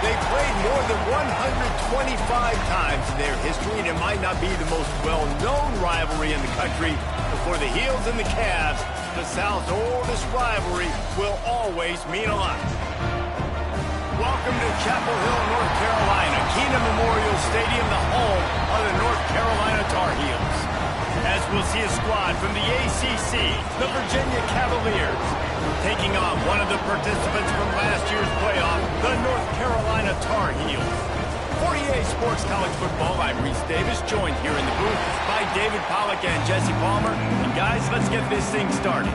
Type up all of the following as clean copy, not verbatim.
They played more than 125 times in their history, and it might not be the most well-known rivalry in the country, but for the Heels and the Cavs, the South's oldest rivalry will always mean a lot. Welcome to Chapel Hill, North Carolina, Keenan Memorial Stadium, the home of the North Carolina Tar Heels. As we'll see a squad from the ACC, the Virginia Cavaliers, taking on one of the participants from last year's playoff, the North Carolina Tar Heels. For EA Sports College Football, I'm Reese Davis, joined here in the booth by David Pollack and Jesse Palmer. And guys, let's get this thing started.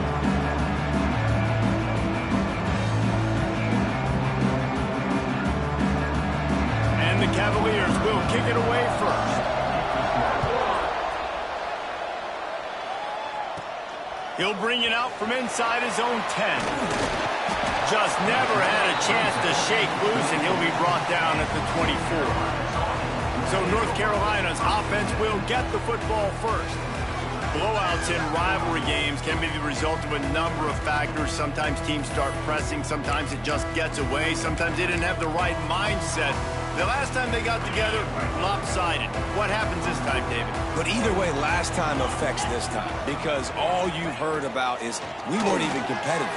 And the Cavaliers will kick it away first. He'll bring it out from inside his own 10. Just never had a chance to shake loose, and he'll be brought down at the 24. So North Carolina's offense will get the football first. Blowouts in rivalry games can be the result of a number of factors. Sometimes teams start pressing, sometimes it just gets away, sometimes they didn't have the right mindset. The last time they got together, lopsided. What happens this time, David? But either way, last time affects this time, because all you've heard about is we weren't even competitive.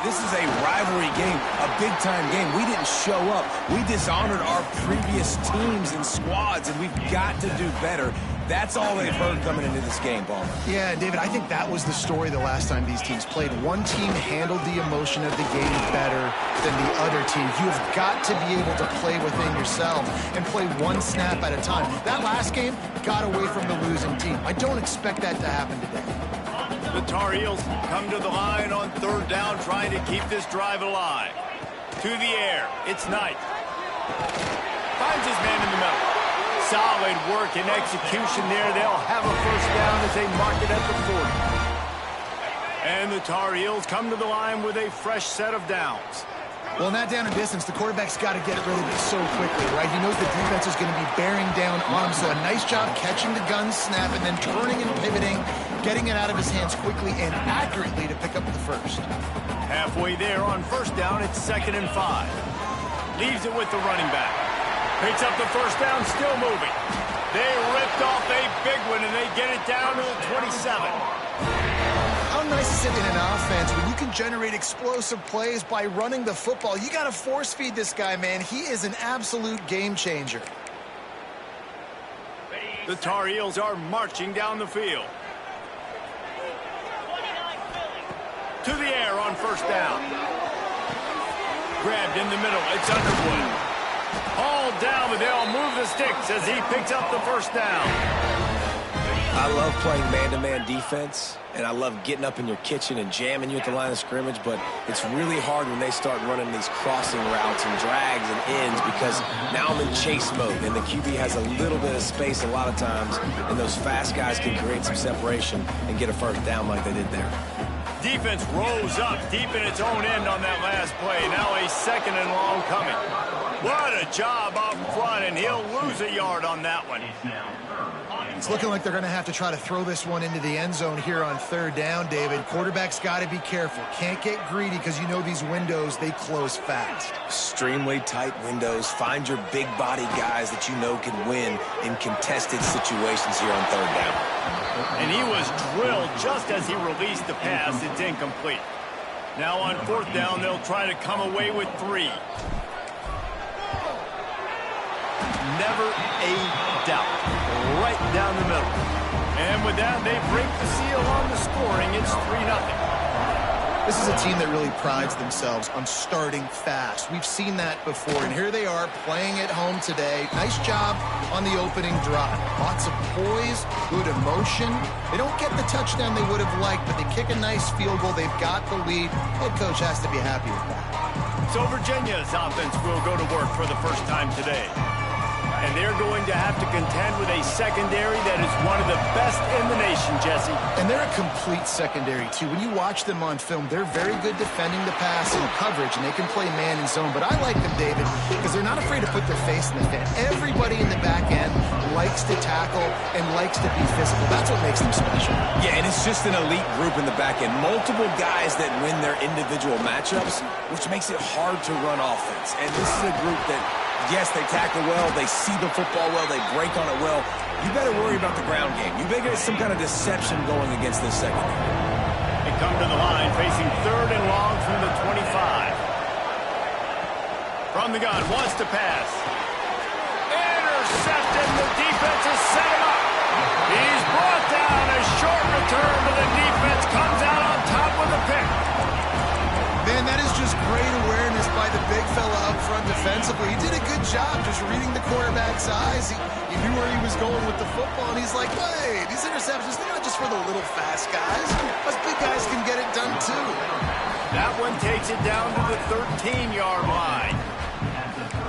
This is a rivalry game, a big-time game. We didn't show up. We dishonored our previous teams and squads, and we've got to do better. That's all they've heard coming into this game, Palmer. Yeah, David, I think that was the story the last time these teams played. One team handled the emotion of the game better than the other team. You've got to be able to play within yourself and play one snap at a time. That last game got away from the losing team. I don't expect that to happen today. The Tar Heels come to the line on third down, trying to keep this drive alive. To the air, it's Knight. Finds his man in the middle. Solid work and execution there. They'll have a first down as they mark it at the 40. And the Tar Heels come to the line with a fresh set of downs. Well, in that down and distance, the quarterback's got to get rid of it so quickly, right? He knows the defense is going to be bearing down on him, so a nice job catching the gun snap and then turning and pivoting, getting it out of his hands quickly and accurately to pick up the first. Halfway there on first down, it's 2nd and 5. Leaves it with the running back. Picks up the first down, still moving. They ripped off a big one, and they get it down to the 27. How nice is it in an offense when you can generate explosive plays by running the football? You got to force feed this guy, man. He is an absolute game changer. The Tar Heels are marching down the field. To the air on first down. Grabbed in the middle. It's Underwood. All down, but they'll move the sticks as he picks up the first down. I love playing man-to-man defense, and I love getting up in your kitchen and jamming you at the line of scrimmage, but it's really hard when they start running these crossing routes and drags and ends, because now I'm in chase mode, and the QB has a little bit of space a lot of times, and those fast guys can create some separation and get a first down like they did there. Defense rose up deep in its own end on that last play. Now a 2nd and long coming. What a job up front, and he'll lose a yard on that one. It's looking like they're going to have to try to throw this one into the end zone here on third down, David. Quarterback's got to be careful. Can't get greedy because you know these windows, they close fast. Extremely tight windows. Find your big body guys that you know can win in contested situations here on third down. And he was drilled just as he released the pass. It's incomplete. Now on fourth down, they'll try to come away with 3. Never a doubt. Right down the middle. And with that, they break the seal on the scoring. It's 3-0. This is a team that really prides themselves on starting fast. We've seen that before, and here they are playing at home today. Nice job on the opening drive. Lots of poise, good emotion. They don't get the touchdown they would have liked, but they kick a nice field goal. They've got the lead. Head coach has to be happy with that. So Virginia's offense will go to work for the first time today. And they're going to have to contend with a secondary that is one of the best in the nation, Jesse. And they're a complete secondary, too. When you watch them on film, they're very good defending the pass and coverage, and they can play man and zone. But I like them, David, because they're not afraid to put their face in the fan. Everybody in the back end likes to tackle and likes to be physical. That's what makes them special. Yeah, and it's just an elite group in the back end. Multiple guys that win their individual matchups, which makes it hard to run offense. And this is a group that Yes, they tackle well, they see the football well, they break on it well. You better worry about the ground game. You better get some kind of deception going against this secondary. They come to the line facing 3rd and long from the 25. From the gun, wants to pass. Intercepted, the defense has set him up. He's brought down, a short return, but the defense comes out on top with a pick. Man, that is just great awareness by the big fella up front defensively. He did a good job just reading the quarterback's eyes. He knew where he was going with the football, and he's like, wait, these interceptions, they're not just for the little fast guys. Us big guys can get it done too. That one takes it down to the 13-yard line.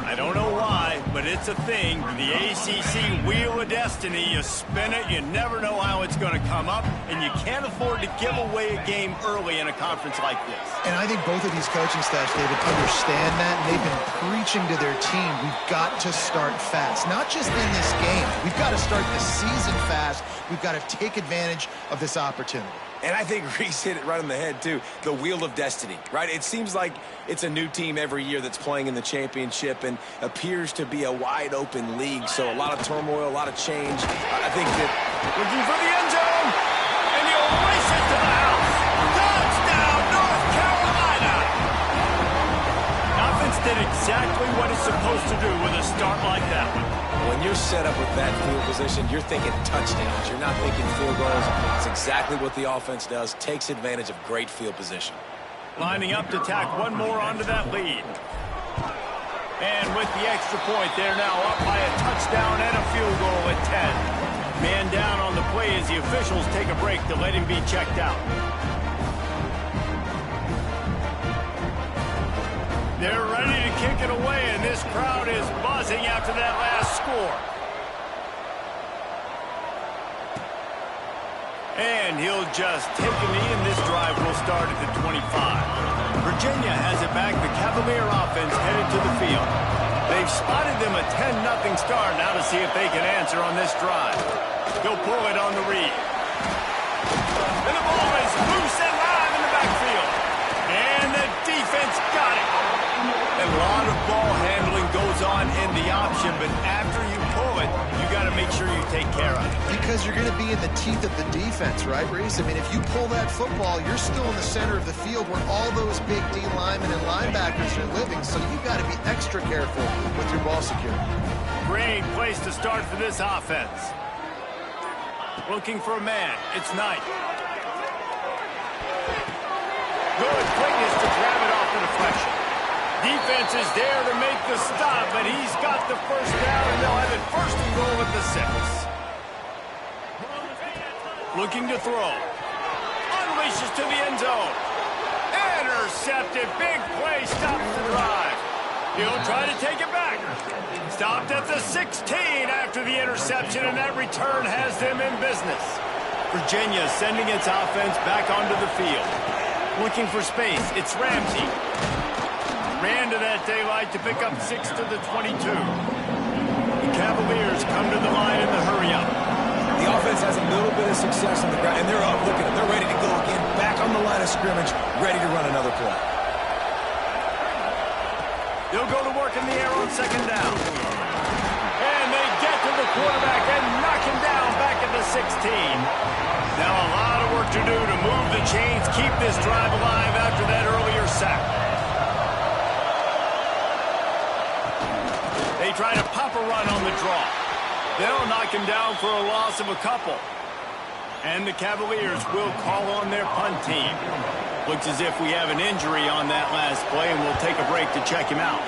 I don't know why, but it's a thing. The ACC Wheel of Destiny, you spin it, you never know how it's going to come up, and you can't afford to give away a game early in a conference like this. And I think both of these coaching staffs, David, understand that, and they've been preaching to their team, we've got to start fast. Not just in this game. We've got to start the season fast. We've got to take advantage of this opportunity. And I think Reese hit it right on the head, too. The Wheel of Destiny, right? It seems like it's a new team every year that's playing in the championship and appears to be a wide-open league. So a lot of turmoil, a lot of change. I think that... Looking for the end zone, and he'll race it to the house. Touchdown, North Carolina! Offense did exactly what it's supposed to do with a start like that one. When you're set up with that field position, you're thinking touchdowns. You're not thinking field goals. It's exactly what the offense does. Takes advantage of great field position. Lining up to tack one more onto that lead. And with the extra point, they're now up by a touchdown and a field goal at 10. Man down on the play as the officials take a break to let him be checked out. They're ready to kick it away, and this crowd is buzzing after that last score. And he'll just take a knee, and this drive will start at the 25. Virginia has it back. The Cavalier offense headed to the field. They've spotted them a 10-0 start. Now to see if they can answer on this drive. They'll pull it on the read. And the ball is loose and live in the backfield. And the defense got it. A lot of ball handling goes on in the option, but after you pull it, you got to make sure you take care of it. Because you're going to be in the teeth of the defense, right, Reese? I mean, if you pull that football, you're still in the center of the field where all those big D linemen and linebackers are living, so you got to be extra careful with your ball security. Great place to start for this offense. Looking for a man. It's Knight. Good quickness to grab it off the deflection. Defense is there to make the stop, but he's got the first down, and they'll have it 1st and goal at the 6. Looking to throw. Unleashes to the end zone. Intercepted. Big play. Stops the drive. He'll try to take it back. Stopped at the 16 after the interception, and that return has them in business. Virginia sending its offense back onto the field. Looking for space. It's Ramsey. Ran to that daylight to pick up 6 to the 22. The Cavaliers come to the line in the hurry-up. The offense has a little bit of success on the ground, and they're up. Look at them. They're ready to go again. Back on the line of scrimmage, ready to run another play. They'll go to work in the air on 2nd down. And they get to the quarterback and knock him down back at the 16. Now a lot of work to do to move the chains, keep this drive alive after that earlier sack. They try to pop a run on the draw. They'll knock him down for a loss of a couple. And the Cavaliers will call on their punt team. Looks as if we have an injury on that last play, and we'll take a break to check him out.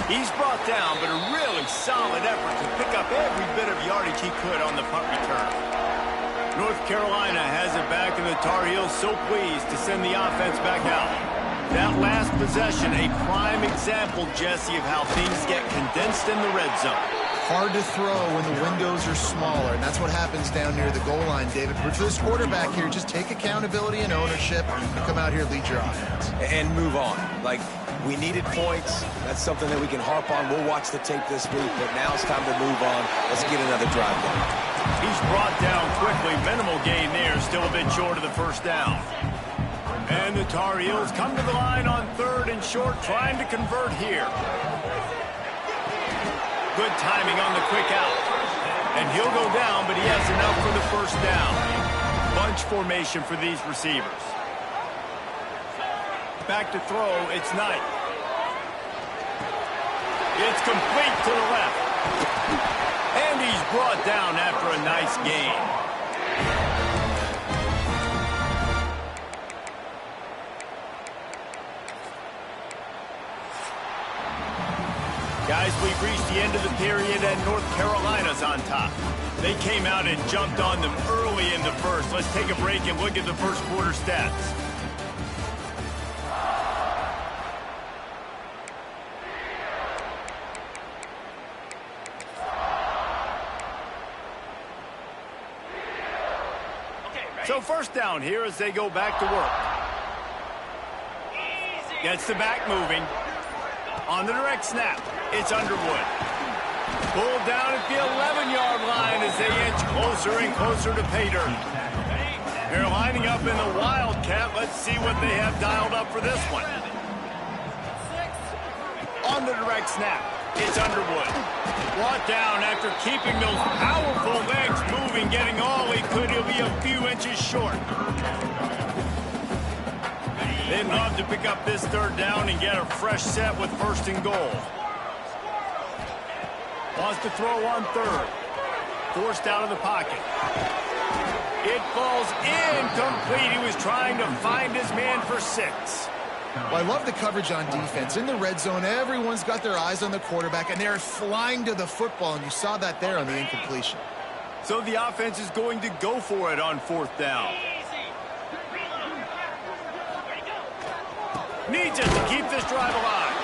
He's brought down, but a really solid effort to pick up every bit of yardage he could on the punt return. North Carolina has it back, and the Tar Heels so pleased to send the offense back out. That last possession, a prime example, Jesse, of how things get condensed in the red zone. Hard to throw when the windows are smaller, and that's what happens down near the goal line, David. But for this quarterback here, just take accountability and ownership and come out here, lead your offense. And move on. Like, we needed points. That's something that we can harp on. We'll watch the tape this week, but now it's time to move on. Let's get another drive going. He's brought down quickly. Minimal gain there, still a bit short of the 1st down. Tar Heels come to the line on 3rd and short, trying to convert here. Good timing on the quick out. And he'll go down, but he has enough for the first down. Bunch formation for these receivers. Back to throw, it's Knight. It's complete to the left. And he's brought down after a nice gain. Guys, we've reached the end of the period and North Carolina's on top. They came out and jumped on them early in the first. Let's take a break and look at the first quarter stats. So first down here as they go back to work. Gets the back moving. On the direct snap, it's Underwood. Pulled down at the 11-yard line as they inch closer and closer to pay dirt. They're lining up in the Wildcat. Let's see what they have dialed up for this one. On the direct snap, it's Underwood. Brought down after keeping those powerful legs moving, getting all he could. He'll be a few inches short. They'd love to pick up this 3rd down and get a fresh set with 1st and goal. Wants to throw on 3rd. Forced out of the pocket. It falls incomplete. He was trying to find his man for 6. Well, I love the coverage on defense. In the red zone, everyone's got their eyes on the quarterback, and they're flying to the football, and you saw that there on the incompletion. So the offense is going to go for it on 4th down. Needs it to keep this drive alive.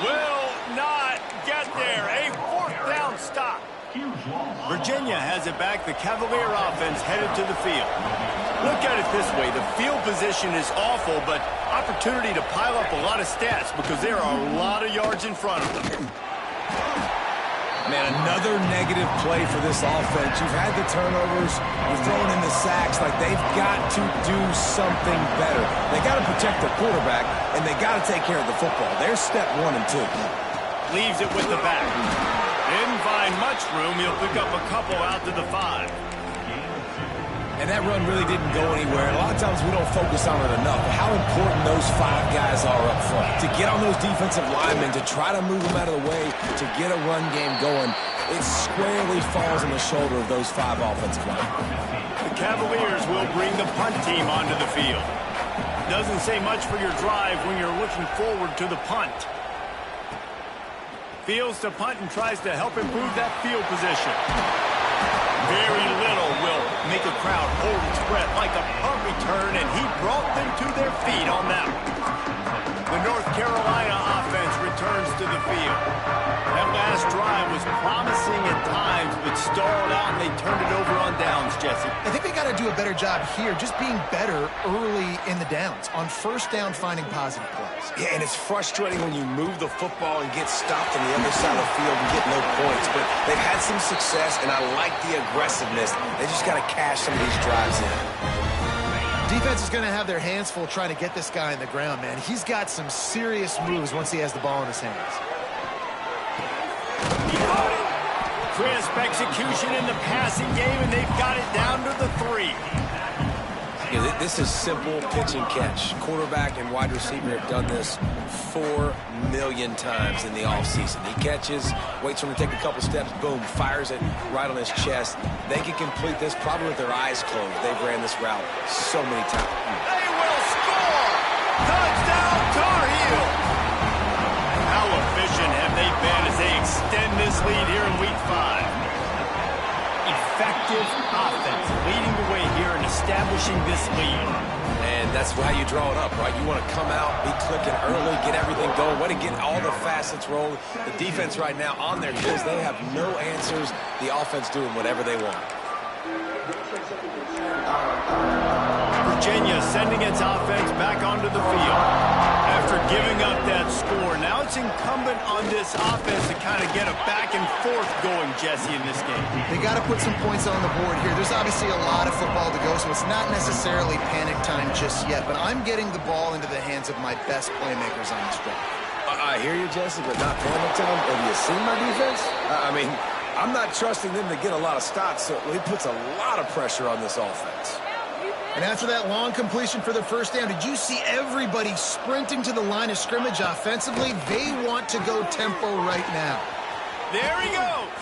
Will not get there. A 4th down stop. Virginia has it back. The Cavalier offense headed to the field. Look at it this way. The field position is awful, but opportunity to pile up a lot of stats because there are a lot of yards in front of them. Man, another negative play for this offense. You've had the turnovers, you've thrown in the sacks. Like, they've got to do something better. They got to protect their quarterback, and they got to take care of the football. There's step 1 and 2. Leaves it with the back. Didn't find much room. He'll pick up a couple out to the 5. And that run really didn't go anywhere. A lot of times we don't focus on it enough. How important those 5 guys are up front. To get on those defensive linemen, to try to move them out of the way, to get a run game going, it squarely falls on the shoulder of those 5 offensive linemen. The Cavaliers will bring the punt team onto the field. Doesn't say much for your drive when you're looking forward to the punt. Fields to punt and tries to help improve that field position. Very little will make a crowd hold its breath like a punt return, and he brought them to their feet on that one. The North Carolina offense returns to the field. That last drive was promising at times, but stalled out, and they turned it over on downs, Jesse. I think they got to do a better job here, just being better early in the downs. On 1st down, finding positive plays. Yeah, and it's frustrating when you move the football and get stopped on the other side of the field and get no points. But they've had some success, and I like the aggressiveness. They just got to cash some of these drives in. Defense is going to have their hands full trying to get this guy on the ground, man. He's got some serious moves once he has the ball in his hands. Crisp execution in the passing game, and they've got it down to the 3. Yeah, this is simple pitch and catch. Quarterback and wide receiver have done this 4 million times in the offseason. He catches, waits for him to take a couple steps, boom, fires it right on his chest. They can complete this probably with their eyes closed. They've ran this route so many times. They will score! Touchdown, Tar Heels! How efficient have they been as they extend this lead here in Week 5? Effective offense leading the way here and establishing this lead. And that's how you draw it up, right? You want to come out, be clicking early, get everything going, want to get all the facets rolling. The defense right now on their heels, they have no answers. The offense doing whatever they want. Virginia sending its offense back onto the field. After giving up that score. Now it's incumbent on this offense to kind of get a back and forth going, Jesse, in this game. They got to put some points on the board here. There's obviously a lot of football to go, so it's not necessarily panic time just yet, but I'm getting the ball into the hands of my best playmakers on this drive. I hear you, Jesse, but not panic time. Have you seen my defense? I mean, I'm not trusting them to get a lot of stops, so he puts a lot of pressure on this offense. And after that long completion for the first down, did you see everybody sprinting to the line of scrimmage offensively? They want to go tempo right now. There he goes.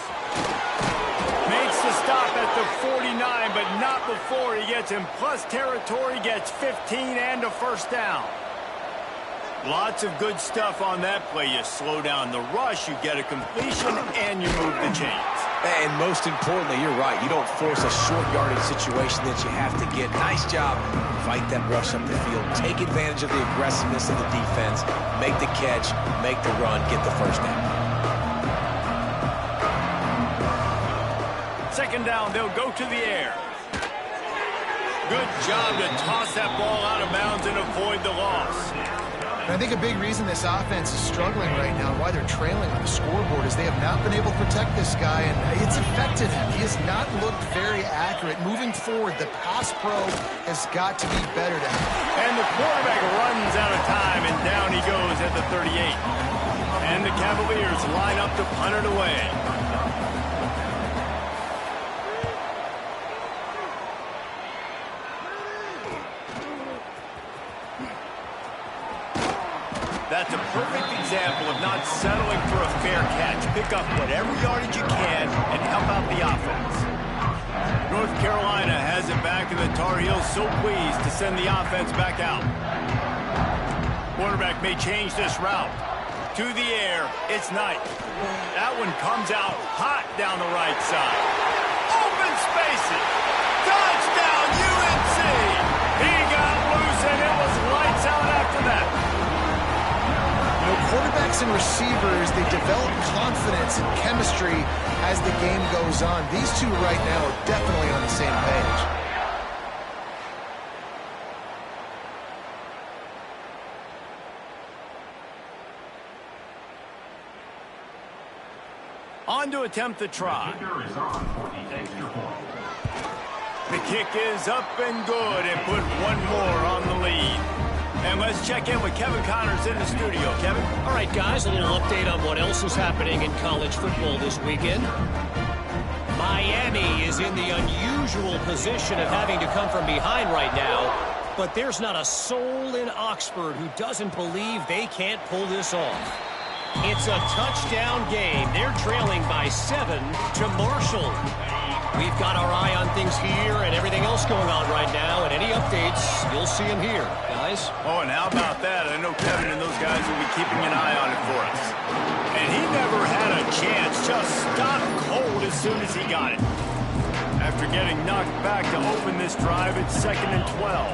Makes the stop at the 49, but not before he gets in plus territory, gets 15 and a first down. Lots of good stuff on that play. You slow down the rush, you get a completion, and you move the chains. And most importantly, you're right. You don't force a short yardage situation that you have to get. Nice job. Fight that rush up the field. Take advantage of the aggressiveness of the defense. Make the catch. Make the run. Get the first down. Second down, they'll go to the air. Good job to toss that ball out of bounds and avoid the loss. And I think a big reason this offense is struggling right now and why they're trailing on the scoreboard is they have not been able to protect this guy, and it's affected him. He has not looked very accurate. Moving forward, the pass pro has got to be better to him. And the quarterback runs out of time, and down he goes at the 38. And the Cavaliers line up to punt it away. That's a perfect example of not settling for a fair catch. Pick up whatever yardage you can and help out the offense. North Carolina has it back, and the Tar Heels so pleased to send the offense back out. Quarterback may change this route. To the air, it's Knight. That one comes out hot down the right side. Open spaces. Touchdown, UNC. He got loose, and it was lights out after that. You know, quarterbacks and receivers, they develop confidence and chemistry as the game goes on. These two right now are definitely on the same page. On to attempt the try. The kick is up and good, and put one more on the lead. And let's check in with Kevin Connors in the studio. Kevin? All right, guys, a little update on what else is happening in college football this weekend. Miami is in the unusual position of having to come from behind right now, but there's not a soul in Oxford who doesn't believe they can't pull this off. It's a touchdown game. They're trailing by 7 to Marshall. We've got our eye on things here and everything else going on right now, and any updates, you'll see them here, guys. Oh, and how about that? I know Kevin and those guys will be keeping an eye on it for us. And he never had a chance, just stopped cold as soon as he got it. After getting knocked back to open this drive, it's 2nd and 12.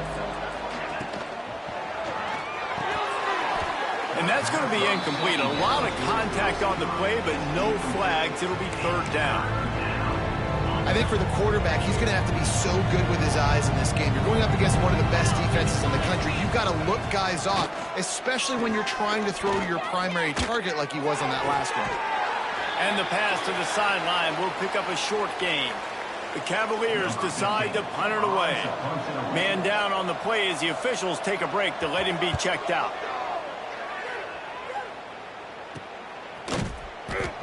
And that's going to be incomplete. A lot of contact on the play, but no flags. It'll be 3rd down. I think for the quarterback, he's going to have to be so good with his eyes in this game. You're going up against one of the best defenses in the country. You've got to look guys off, especially when you're trying to throw to your primary target like he was on that last one. And the pass to the sideline will pick up a short gain. The Cavaliers decide to punt it away. Man down on the play as the officials take a break to let him be checked out.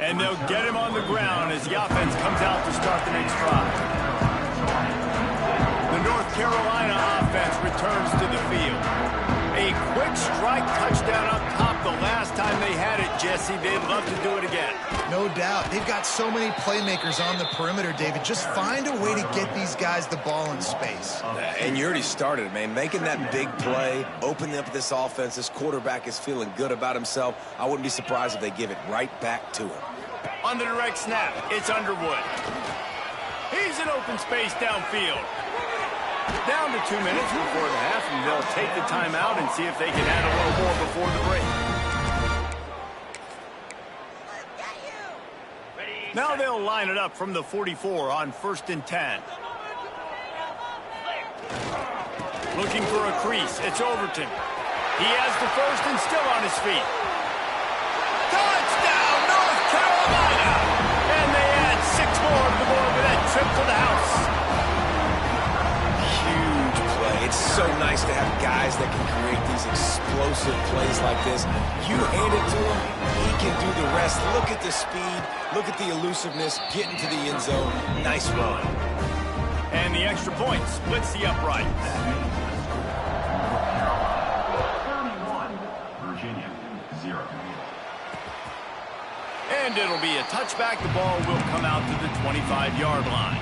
And they'll get him on the ground as the offense comes out to start the next drive. The North Carolina offense returns to the field. A quick strike touchdown up top the last time they had it, Jesse. They'd love to do it again. No doubt. They've got so many playmakers on the perimeter, David. Just find a way to get these guys the ball in space. And you already started, man. Making that big play, opening up this offense. This quarterback is feeling good about himself. I wouldn't be surprised if they give it right back to him. On the direct snap, it's Underwood. He's in open space downfield. Down to 2 minutes before the half, and they'll take the timeout and see if they can add a little more before the break. Now they'll line it up from the 44 on 1st and 10. Looking for a crease. It's Overton. He has the first and still on his feet. Touchdown, North Carolina! And they add 6 more to the board with that trip to the house. Huge play. It's so nice to have guys that can create these explosive plays like this. You hand it to him, he can do the rest. Look at the speed. Look at the elusiveness. Getting to the end zone. Nice run. And the extra point splits the uprights. And it'll be a touchback. The ball will come out to the 25-yard line.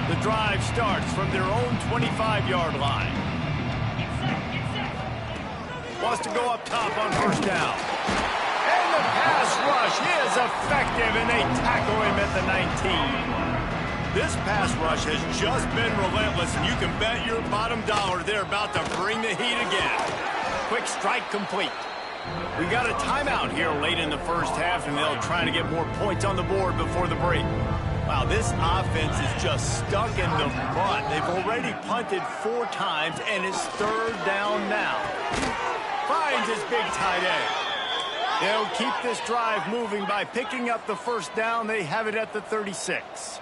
The drive starts from their own 25-yard line. Wants to go up top on first down. And the pass rush is effective, and they tackle him at the 19. This pass rush has just been relentless, and you can bet your bottom dollar they're about to bring the heat again. Quick strike complete. We got a timeout here late in the first half, and they'll try to get more points on the board before the break. Wow, this offense is just stuck in the mud. They've already punted 4 times, and it's 3rd down now. Finds his big tight end. They'll keep this drive moving by picking up the first down. They have it at the 36.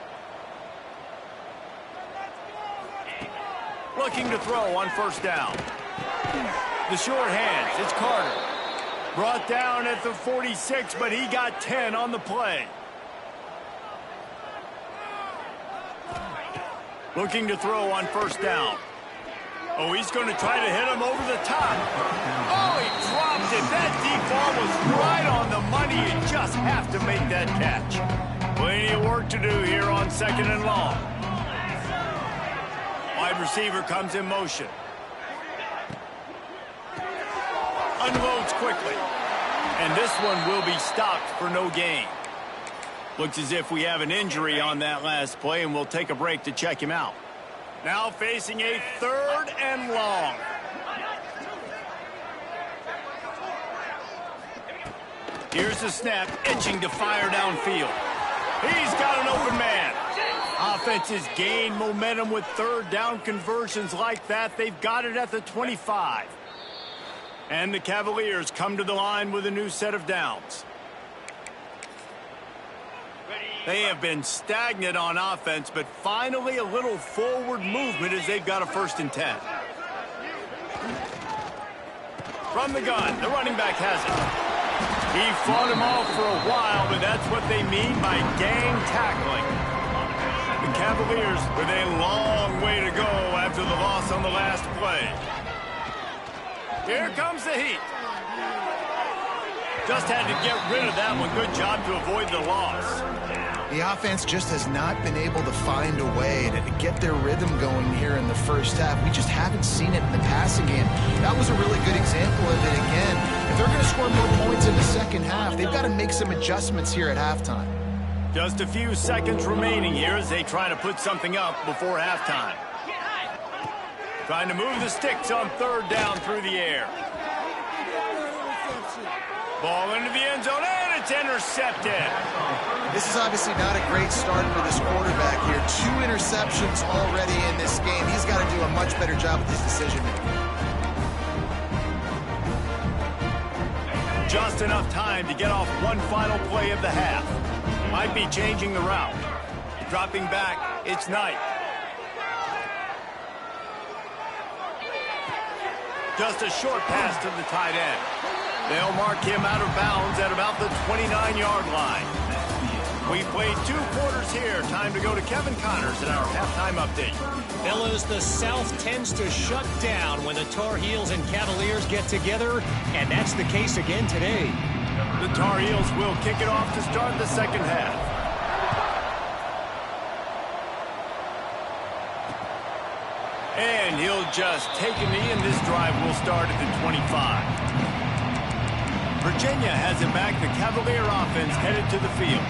Looking to throw on first down. The short hands, it's Carter. Brought down at the 46, but he got 10 on the play. Looking to throw on first down. Oh, he's going to try to hit him over the top. Oh, he dropped it. That deep ball was right on the money. You just have to make that catch. Plenty of work to do here on 2nd and long. Wide receiver comes in motion. Unloads quickly. And this one will be stopped for no gain. Looks as if we have an injury on that last play, and we'll take a break to check him out. Now facing a 3rd and long. Here's the snap, itching to fire downfield. He's got an open man. Offenses gain momentum with 3rd down conversions like that. They've got it at the 25. And the Cavaliers come to the line with a new set of downs. They have been stagnant on offense, but finally a little forward movement as they've got a 1st and 10. From the gun, the running back has it. He fought him off for a while, but that's what they mean by gang tackling. The Cavaliers with a long way to go after the loss on the last play. Here comes the heat. Just had to get rid of that one. Good job to avoid the loss. The offense just has not been able to find a way to get their rhythm going here in the first half. We just haven't seen it in the passing game. That was a really good example of it again. If they're going to score more points in the second half, they've got to make some adjustments here at halftime. Just a few seconds remaining here as they try to put something up before halftime. Trying to move the sticks on 3rd down through the air. Ball into the end zone, and it's intercepted. This is obviously not a great start for this quarterback here. 2 interceptions already in this game. He's got to do a much better job with his decision-making. Just enough time to get off one final play of the half. Might be changing the route. Dropping back, it's Knight. Just a short pass to the tight end. They'll mark him out of bounds at about the 29-yard line. We played 2 quarters here. Time to go to Kevin Connors in our halftime update. Fellas, the South tends to shut down when the Tar Heels and Cavaliers get together, and that's the case again today. The Tar Heels will kick it off to start the second half. And he'll just take a knee, and this drive will start at the 25. Virginia has it back. The Cavalier offense headed to the field.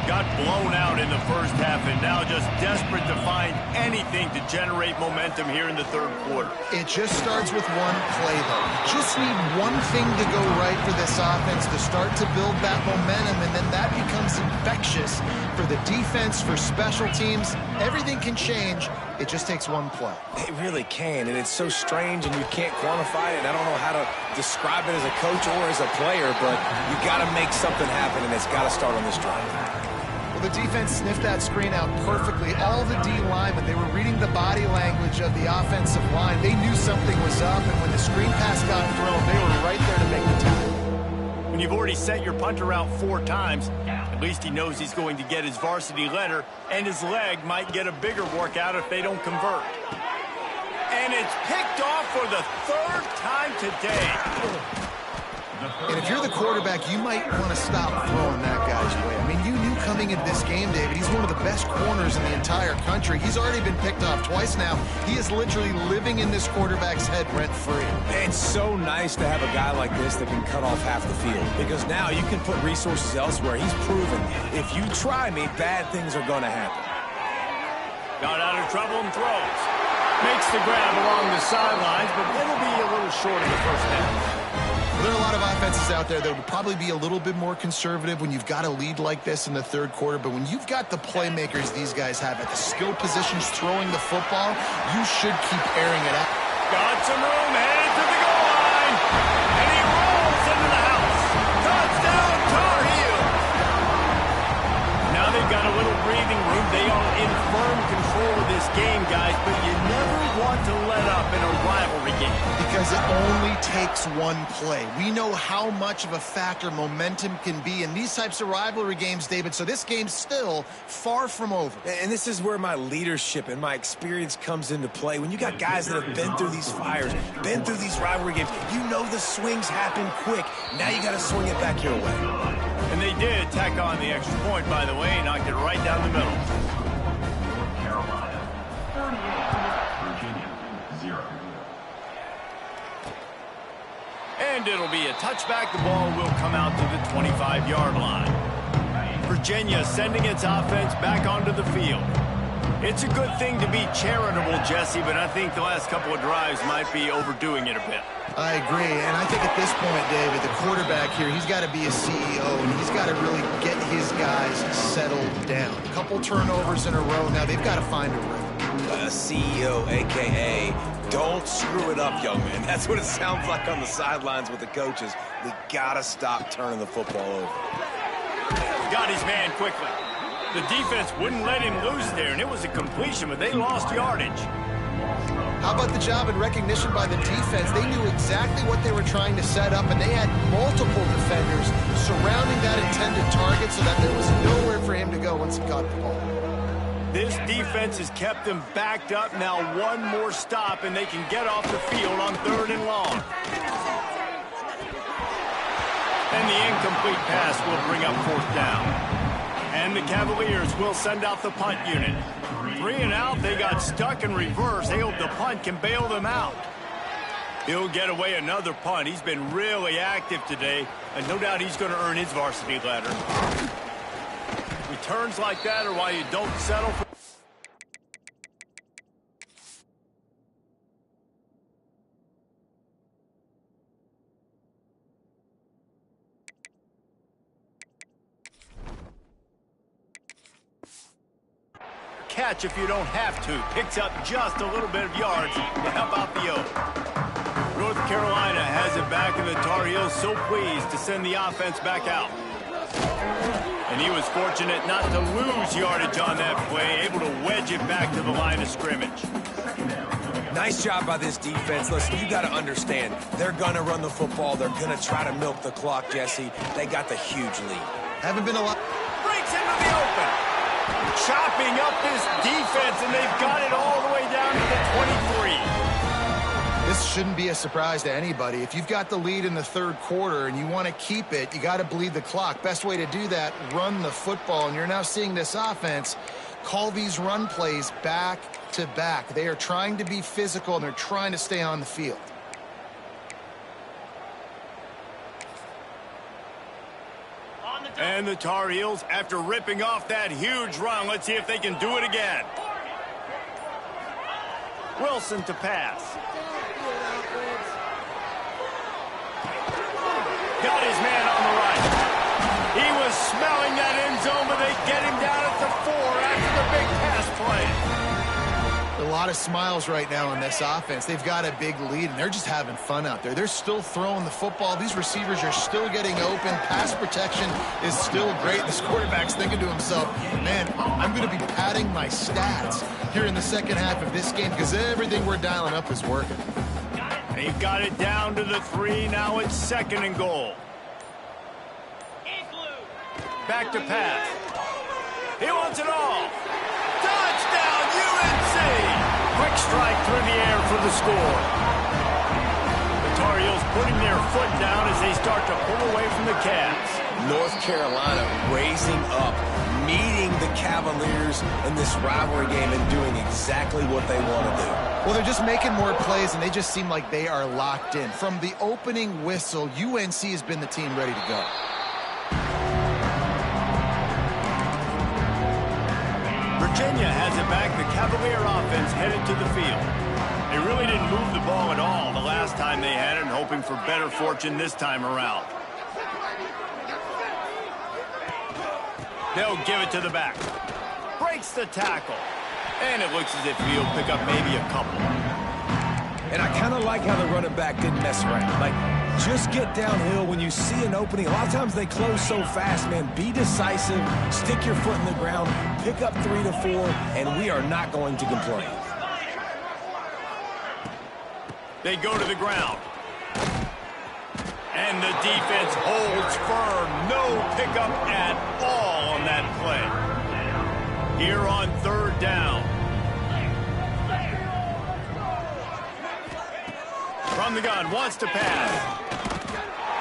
Got blown out in the first half and now just desperate to find anything to generate momentum here in the 3rd quarter. It just starts with one play, though. You just need one thing to go right for this offense to start to build that momentum, and then that becomes infectious for the defense, for special teams. Everything can change It just takes one play. It really can, and it's so strange, and you can't quantify it. I don't know how to describe it as a coach or as a player, but you got to make something happen, and it's got to start on this drive. Well, the defense sniffed that screen out perfectly. All the D linemen, they were reading the body language of the offensive line. They knew something was up, and when the screen pass got thrown, they were right there to make the tackle. When you've already sent your punter out 4 times, at least he knows he's going to get his varsity letter, and his leg might get a bigger workout if they don't convert. And it's picked off for the 3rd time today. And if you're the quarterback, you might want to stop throwing that guy's way. I mean, you knew coming into this game, David, he's one of the best corners in the entire country. He's already been picked off twice now. He is literally living in this quarterback's head rent-free. It's so nice to have a guy like this that can cut off half the field, because now you can put resources elsewhere. He's proven if you try me, bad things are going to happen. Got out of trouble and throws. Makes the grab along the sidelines, but it'll be a little short in the first half. There are a lot of offenses out there that would probably be a little bit more conservative when you've got a lead like this in the 3rd quarter, but when you've got the playmakers these guys have at the skill positions throwing the football, you should keep airing it out. Got some room, headed to the goal line, and he rolls into the house. Touchdown, Tar Heels. Now they've got a little breathing room. They are in firm control of this game, guys, but you never want to let up in a rivalry game. Because it only takes one play. We know how much of a factor momentum can be in these types of rivalry games, David, so this game's still far from over. And this is where my leadership and my experience comes into play. When you got guys that have been through these fires, been through these rivalry games, you know the swings happen quick. Now you got to swing it back your way. And they did tack on the extra point, by the way, knocked it right down the middle. And it'll be a touchback. The ball will come out to the 25-yard line. Virginia sending its offense back onto the field. It's a good thing to be charitable, Jesse, but I think the last couple of drives might be overdoing it a bit. I agree, and I think at this point, David, the quarterback here, he's got to be a CEO, and he's got to really get his guys settled down. A couple turnovers in a row. Now they've got to find a rhythm. A CEO, a.k.a. don't screw it up, young man. That's what it sounds like on the sidelines with the coaches. We got to stop turning the football over. Got his man quickly. The defense wouldn't let him loose there, and it was a completion, but they lost yardage. How about the job and recognition by the defense? They knew exactly what they were trying to set up, and they had multiple defenders surrounding that intended target so that there was nowhere for him to go once he caught the ball. This defense has kept them backed up. Now one more stop, and they can get off the field on 3rd and long. And the incomplete pass will bring up 4th down. And the Cavaliers will send out the punt unit. 3 and out, they got stuck in reverse. They hope the punt can bail them out. He'll get away another punt. He's been really active today, and no doubt he's going to earn his varsity letter. Returns like that are why you don't settle for... catch if you don't have to. Picks up just a little bit of yards to help out the O. North Carolina has it back, and the Tar Heels so pleased to send the offense back out. And he was fortunate not to lose yardage on that play, able to wedge it back to the line of scrimmage. Nice job by this defense. Listen, you got to understand, they're going to run the football. They're going to try to milk the clock, Jesse. They got the huge lead. Haven't been a lot. Breaks into the open. Chopping up this defense, and they've got it all the way down to the 23. This shouldn't be a surprise to anybody. If you've got the lead in the 3rd quarter and you want to keep it, you got to bleed the clock. Best way to do that, run the football. And you're now seeing this offense call these run plays back to back. They are trying to be physical, and they're trying to stay on the field. And the Tar Heels, after ripping off that huge run, let's see if they can do it again. Wilson to pass. Got his man on the right. He was smelling that end zone, but they get him down at the 4 after the big pass play. A lot of smiles right now on this offense. They've got a big lead, and they're just having fun out there. They're still throwing the football. These receivers are still getting open. Pass protection is still great. This quarterback's thinking to himself, man, I'm going to be padding my stats here in the second half of this game because everything we're dialing up is working. They've got it down to the 3. Now it's 2nd and goal. Back to pass. He wants it all. Touchdown, UNC! Quick strike through the air for the score. The Tar Heels putting their foot down as they start to pull away from the Cavs. North Carolina raising up, meeting the Cavaliers in this rivalry game and doing exactly what they want to do. Well, they're just making more plays, and they just seem like they are locked in. From the opening whistle, UNC has been the team ready to go. Virginia has it back. The Cavalier offense headed to the field. They really didn't move the ball at all the last time they had it, and hoping for better fortune this time around. They'll give it to the back. Breaks the tackle. And it looks as if he'll pick up maybe a couple. And I kind of like how the running back didn't mess around. Like, just get downhill when you see an opening. A lot of times they close so fast, man. Be decisive, stick your foot in the ground, pick up 3 to 4, and we are not going to complain. They go to the ground. And the defense holds firm. No pickup at all on that play. Here on 3rd down. From the gun, wants to pass.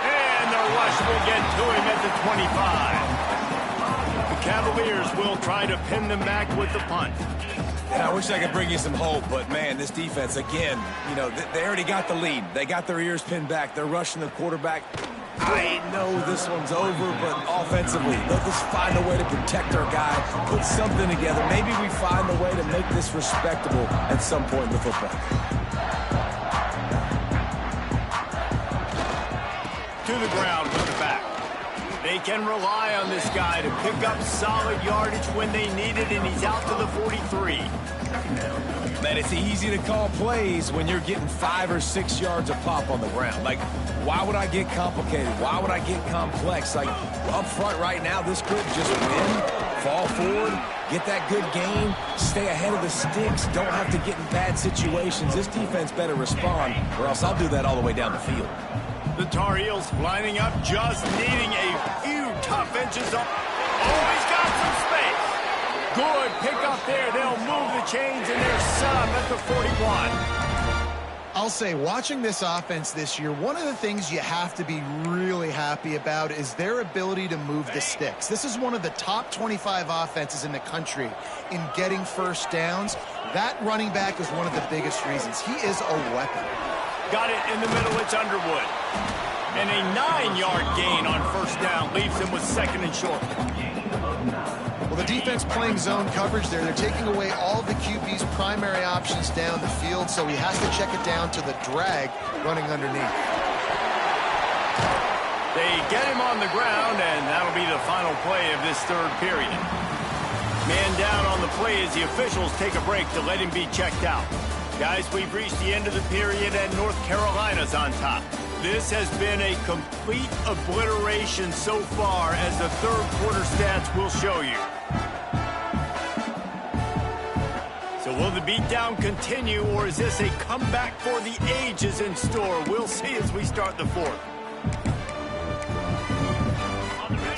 And the rush will get to him at the 25. The Cavaliers will try to pin them back with the punt. And I wish I could bring you some hope, but, man, this defense, again, you know, they already got the lead. They got their ears pinned back. They're rushing the quarterback. I know this one's over, but offensively, they'll just find a way to protect our guy, put something together. Maybe we find a way to make this respectable at some point in the football. To the ground with the back. They can rely on this guy to pick up solid yardage when they need it, and he's out to the 43. Man, it's easy to call plays when you're getting 5 or 6 yards a pop on the ground. Like, why would I get complicated? Why would I get complex? Like, up front right now, this could just win, fall forward, get that good gain, stay ahead of the sticks, don't have to get in bad situations. This defense better respond, or else I'll do that all the way down the field. The Tar Heels lining up, just needing a few tough inches up. Oh, he's got some space. Good pick up there. They'll move the chains, and they're set up at the 41. I'll say, watching this offense this year, one of the things you have to be really happy about is their ability to move the sticks. This is one of the top 25 offenses in the country in getting first downs. That running back is one of the biggest reasons. He is a weapon. Got it in the middle. It's Underwood. And a 9-yard gain on 1st down leaves him with 2nd and short. Well, the defense playing zone coverage there. They're taking away all the QB's primary options down the field, so he has to check it down to the drag running underneath. They get him on the ground, and that'll be the final play of this 3rd period. Man down on the play as the officials take a break to let him be checked out. Guys, we've reached the end of the period, and North Carolina's on top. This has been a complete obliteration so far, as the 3rd quarter stats will show you. So will the beatdown continue, or is this a comeback for the ages in store? We'll see as we start the 4th.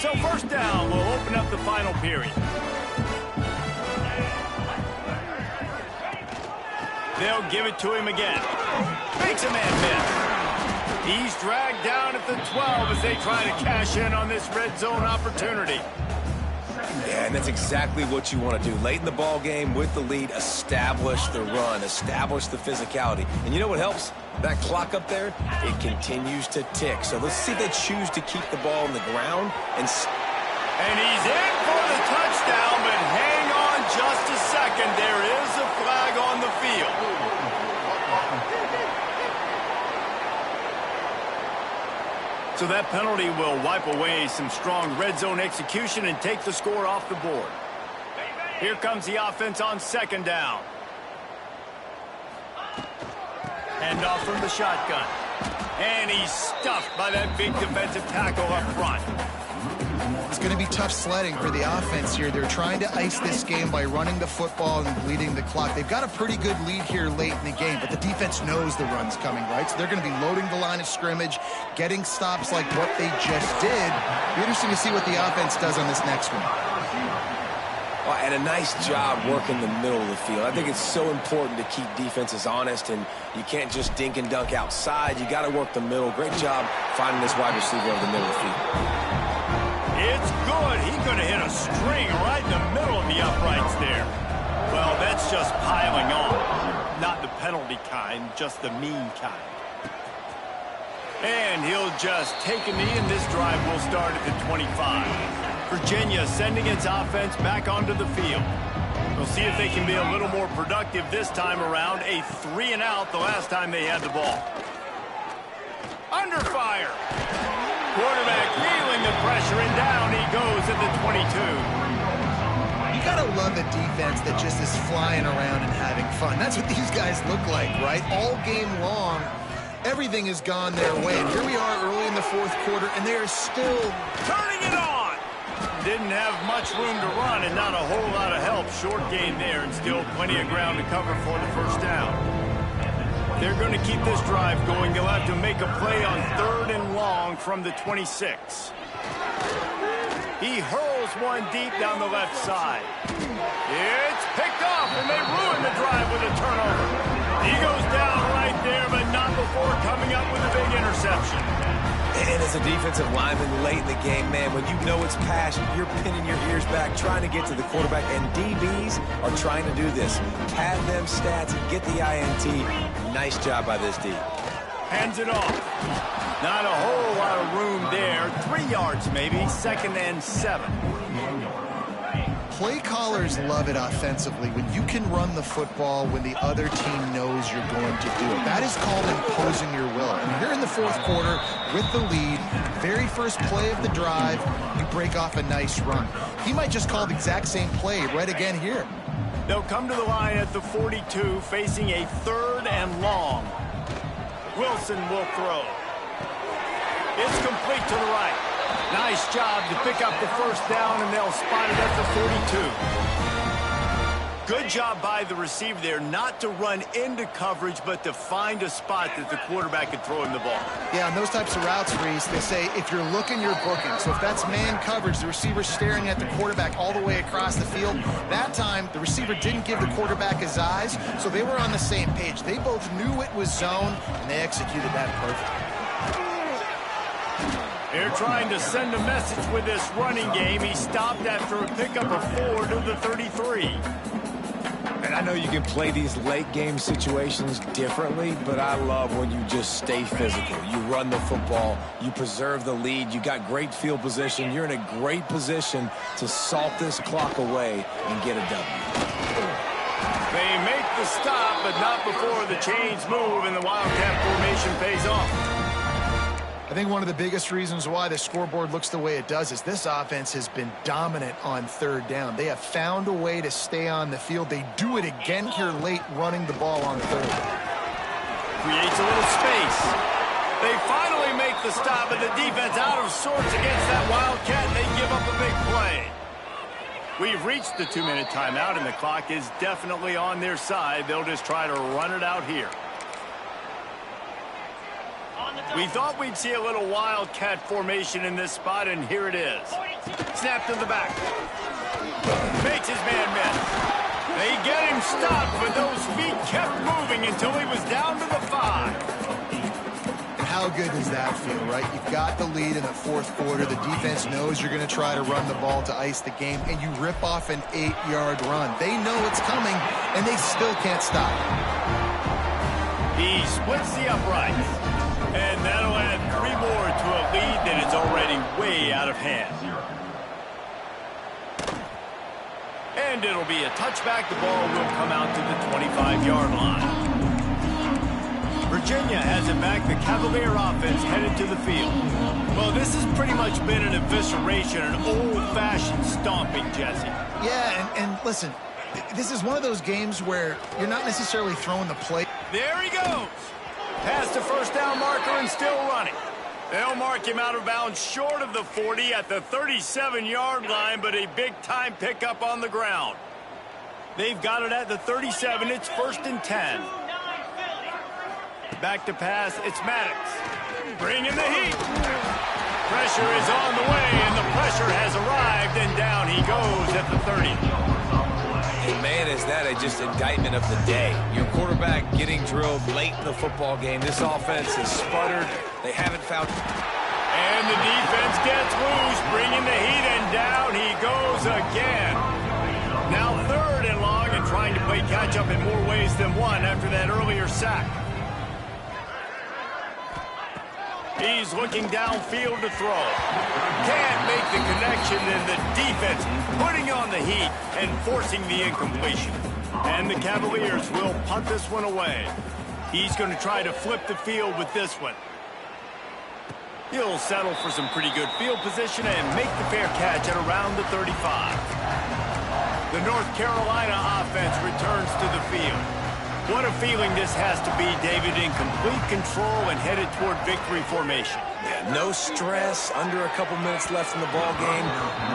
So 1st down will open up the final period. They'll give it to him again. Makes a man miss. He's dragged down at the 12 as they try to cash in on this red zone opportunity. Yeah, and that's exactly what you want to do. Late in the ball game with the lead, establish the run, establish the physicality. And you know what helps? That clock up there, it continues to tick. So let's see if they choose to keep the ball on the ground. And he's in for the touchdown, but hang on just a second. There is a flag on the field. So that penalty will wipe away some strong red zone execution and take the score off the board. Here comes the offense on 2nd down. Hand off from the shotgun. And he's stuffed by that big defensive tackle up front. It's going to be tough sledding for the offense here. They're trying to ice this game by running the football and bleeding the clock. They've got a pretty good lead here late in the game, but the defense knows the run's coming, right? So they're going to be loading the line of scrimmage, getting stops like what they just did. Be interesting to see what the offense does on this next one. Well, and a nice job working the middle of the field. I think it's so important to keep defenses honest, and you can't just dink and dunk outside. You got to work the middle. Great job finding this wide receiver over the middle of the field. It's good. He could have hit a string right in the middle of the uprights there. Well, that's just piling on. Not the penalty kind, just the mean kind. And he'll just take a knee, and this drive will start at the 25. Virginia sending its offense back onto the field. We'll see if they can be a little more productive this time around. A 3-and-out the last time they had the ball. Under fire. Quarterback feeling the pressure, and down he goes at the 22. You got to love a defense that just is flying around and having fun. That's what these guys look like, right? All game long, everything has gone their way. And here we are early in the fourth quarter, and they are still turning it on. Didn't have much room to run and not a whole lot of help. Short gain there, and still plenty of ground to cover for the first down. They're going to keep this drive going. They'll have to make a play on 3rd and long from the 26. He hurls one deep down the left side. It's picked off, and they ruin the drive with a turnover. He goes down right there, but not before coming up with a big interception. And as a defensive lineman late in the game, man, when you know it's pass, you're pinning your ears back, trying to get to the quarterback, and DBs are trying to do this. Pad them stats and get the INT. Nice job by this D. Hands it off. Not a whole lot of room there. 3 yards maybe, 2nd and 7. Play callers love it offensively when you can run the football when the other team knows you're going to do it. That is called imposing your will. And here in the fourth quarter with the lead, very first play of the drive, you break off a nice run. He might just call the exact same play right again here. They'll come to the line at the 42, facing a 3rd and long. Wilson will throw. It's complete to the right. Nice job to pick up the first down, and they'll spot it at the 42. Good job by the receiver there, not to run into coverage, but to find a spot that the quarterback can throw him the ball. Yeah, on those types of routes, Reese, they say if you're looking, you're booking. So if that's man coverage, the receiver's staring at the quarterback all the way across the field. That time, the receiver didn't give the quarterback his eyes, so they were on the same page. They both knew it was zone, and they executed that perfectly. They're trying to send a message with this running game. He stopped after a pickup of 4 to the 33. And I know you can play these late game situations differently, but I love when you just stay physical. You run the football, you preserve the lead, you got great field position. You're in a great position to salt this clock away and get a W. They make the stop, but not before the chains move and the Wildcat formation pays off. I think one of the biggest reasons why the scoreboard looks the way it does is this offense has been dominant on 3rd down. They have found a way to stay on the field. They do it again here late, running the ball on 3rd. Creates a little space. They finally make the stop, and the defense out of sorts against that Wildcat, and they give up a big play. We've reached the 2-minute timeout, and the clock is definitely on their side. They'll just try to run it out here. We thought we'd see a little Wildcat formation in this spot, and here it is. Snap to the back. Makes his man miss. They get him stopped, but those feet kept moving until he was down to the 5. And how good does that feel, right? You've got the lead in the fourth quarter. The defense knows you're going to try to run the ball to ice the game, and you rip off an 8-yard run. They know it's coming, and they still can't stop. He splits the uprights. And that'll add 3 more to a lead that is already way out of hand. And it'll be a touchback. The ball will come out to the 25-yard line. Virginia has it back. The Cavalier offense headed to the field. Well, this has pretty much been an evisceration, an old-fashioned stomping, Jesse. Yeah, and listen, this is one of those games where you're not necessarily throwing the play. There he goes. Past the first down marker and still running. They'll mark him out of bounds short of the 40 at the 37-yard line, but a big-time pickup on the ground. They've got it at the 37. It's 1st and 10. Back to pass. It's Maddox. Bringing the heat. Pressure is on the way, and the pressure has arrived, and down he goes at the 30. And man, is that just indictment of the day. Your quarterback getting drilled late in the football game. This offense has sputtered. They haven't found... And the defense gets loose, bringing the heat, and down he goes again. Now 3rd and long, and trying to play catch-up in more ways than one after that earlier sack. He's looking downfield to throw. Can't make the connection, and the defense putting on the heat and forcing the incompletion. And the Cavaliers will punt this one away. He's going to try to flip the field with this one. He'll settle for some pretty good field position and make the fair catch at around the 35. The North Carolina offense returns to the field. What a feeling this has to be, David, in complete control and headed toward victory formation. Yeah, no stress, under a couple minutes left in the ball game,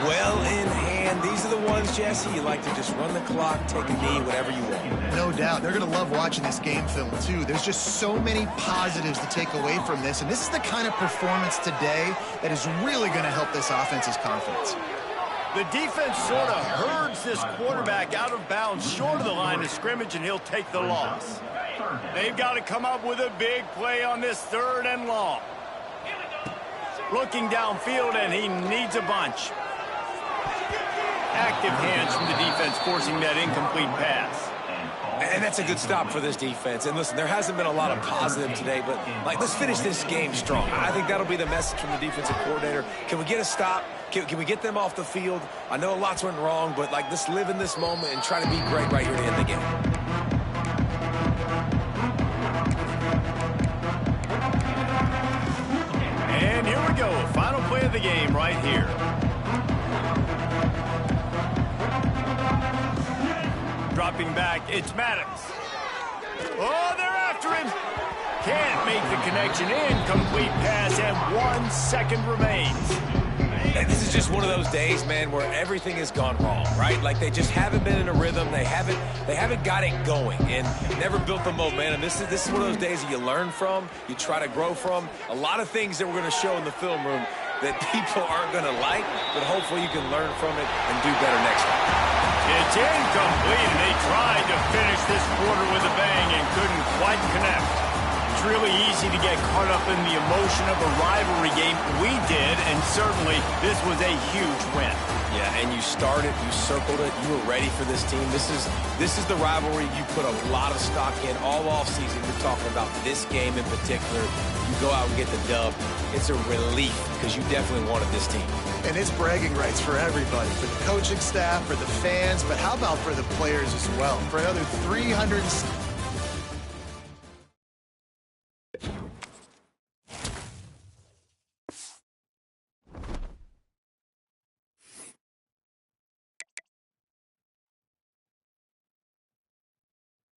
well in hand. These are the ones, Jesse, you like to just run the clock, take a knee, whatever you want. No doubt. They're going to love watching this game film, too. There's just so many positives to take away from this, and this is the kind of performance today that is really going to help this offense's confidence. The defense sort of herds this quarterback out of bounds short of the line of scrimmage, and he'll take the loss. They've got to come up with a big play on this 3rd and long. Looking downfield, and he needs a bunch. Active hands from the defense forcing that incomplete pass. And that's a good stop for this defense. And listen, there hasn't been a lot of positive today, but let's finish this game strong. I think that'll be the message from the defensive coordinator. Can we get a stop? Can we get them off the field? I know lots went wrong, but let's live in this moment and try to be great right here to end the game. And here we go. Final play of the game right here. Dropping back, it's Maddox. Oh, they're after him. Can't make the connection. Incomplete pass, and 1 second remains. And this is just one of those days, man, where everything has gone wrong, right? Like they just haven't been in a rhythm. They haven't got it going and never built the momentum. This is one of those days that you learn from, you try to grow from. A lot of things that we're going to show in the film room that people aren't going to like, but hopefully you can learn from it and do better next time. It's incomplete, and they tried to finish this quarter with a bang and couldn't quite connect. It's really easy to get caught up in the emotion of a rivalry game. We did, and certainly this was a huge win. Yeah, and you started, you circled it, you were ready for this team. This is the rivalry you put a lot of stock in all offseason. You're talking about this game in particular. You go out and get the dub. It's a relief because you definitely wanted this team. And it's bragging rights for everybody, for the coaching staff, for the fans, but how about for the players as well? For another 300...